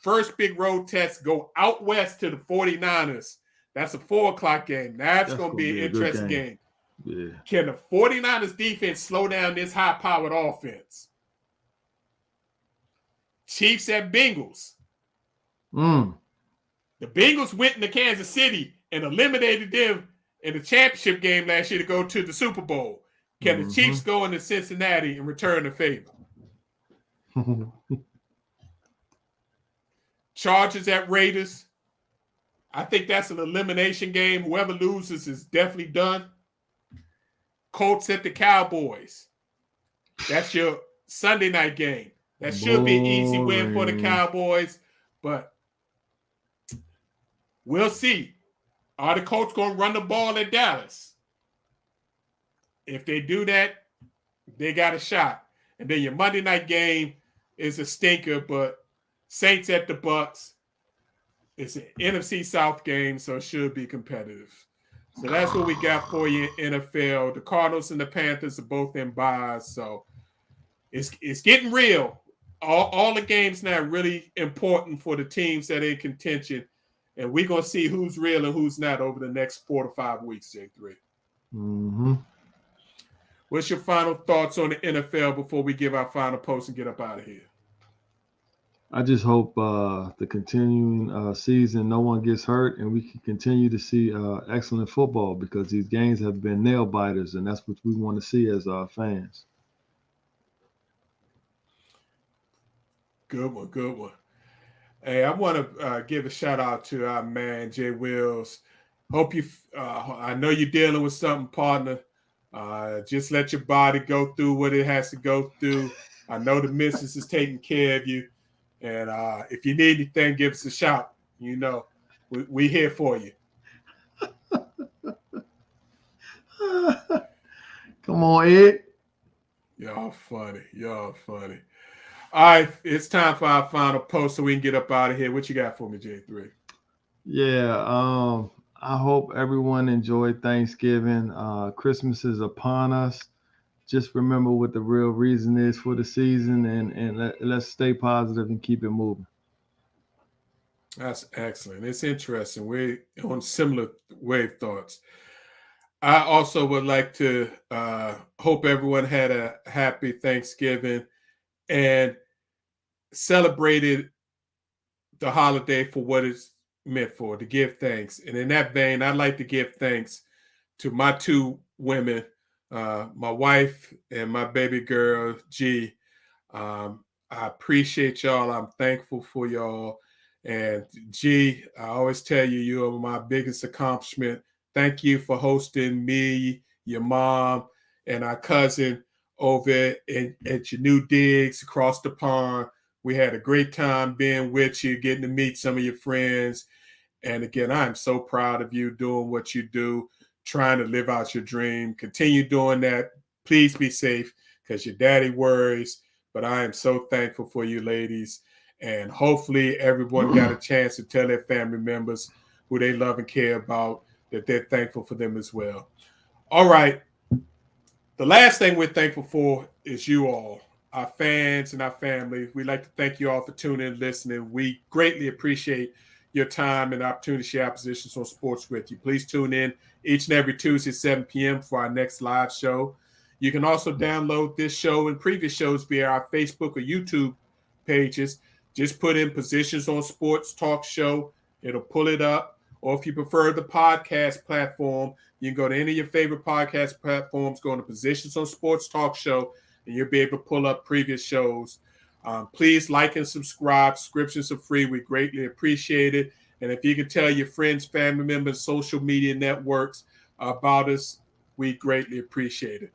first big road test go out west to the 49ers. That's a 4:00 game. That's going to be an interesting game. Yeah. Can the 49ers defense slow down this high-powered offense? Chiefs at Bengals. The Bengals went into Kansas City and eliminated them in the championship game last year to go to the Super Bowl. Can the Chiefs go into Cincinnati and return the favor? Chargers at Raiders. I think that's an elimination game. Whoever loses is definitely done. Colts at the Cowboys. That's your Sunday night game. That should be an easy win for the Cowboys, but we'll see. Are the Colts going to run the ball at Dallas? If they do that, they got a shot. And then your Monday night game is a stinker, but Saints at the Bucks. It's an NFC South game, so it should be competitive. So that's what we got for you in NFL. The Cardinals and the Panthers are both in buys, so it's getting real. All the games now are really important for the teams that are in contention, and we're going to see who's real and who's not over the next 4 to 5 weeks, J3. Mm-hmm. What's your final thoughts on the NFL before we give our final post and get up out of here? I just hope the continuing season, no one gets hurt, and we can continue to see excellent football because these games have been nail biters, and that's what we want to see as fans. Good one, good one. Hey, I want to give a shout out to our man Jay Wills. Hope you. I know you're dealing with something, partner. Just let your body go through what it has to go through. I know the missus is taking care of you. And if you need anything, give us a shout. We here for you. Come on, Ed. Y'all funny. All right, it's time for our final post so we can get up out of here. What you got for me, J3? Yeah, I hope everyone enjoyed Thanksgiving. Christmas is upon us. Just remember what the real reason is for the season, and let's stay positive and keep it moving. That's excellent. It's interesting. We're on similar wave thoughts. I also would like to hope everyone had a happy Thanksgiving and celebrated the holiday for what it's meant for, to give thanks. And in that vein, I'd like to give thanks to my two women, my wife and my baby girl, G. I appreciate y'all. I'm thankful for y'all. And G, I always tell you, you are my biggest accomplishment. Thank you for hosting me, your mom, and our cousin over at your new digs across the pond. We had a great time being with you, getting to meet some of your friends. And again, I'm so proud of you doing what you do, trying to live out your dream. Continue doing that. Please be safe because your daddy worries. But I am so thankful for you ladies. And hopefully everyone got a chance to tell their family members who they love and care about that they're thankful for them as well. All right. The last thing we're thankful for is you all, our fans and our family. We'd like to thank you all for tuning in and listening. We greatly appreciate your time and opportunity to share our positions on sports with you. Please tune in each and every Tuesday at 7 p.m. for our next live show. You can also download this show and previous shows via our Facebook or YouTube pages. Just put in Positions on Sports Talk Show. It'll pull it up. Or if you prefer the podcast platform, you can go to any of your favorite podcast platforms, go into Positions on Sports Talk Show, and you'll be able to pull up previous shows. Please like and subscribe. Subscriptions are free. We greatly appreciate it. And if you can tell your friends, family members, social media networks about us, we greatly appreciate it.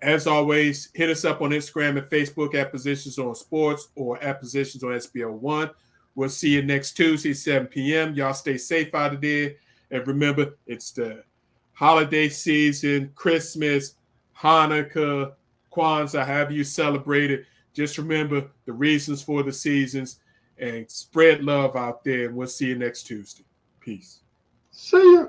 As always, hit us up on Instagram and Facebook at Positions on Sports or at Positions on SBO1. We'll see you next Tuesday, 7 p.m. Y'all stay safe out of there. And remember, it's the holiday season, Christmas, Hanukkah, Kwanzaa, however you celebrate it. Just remember the reasons for the seasons and spread love out there. And we'll see you next Tuesday. Peace. See ya.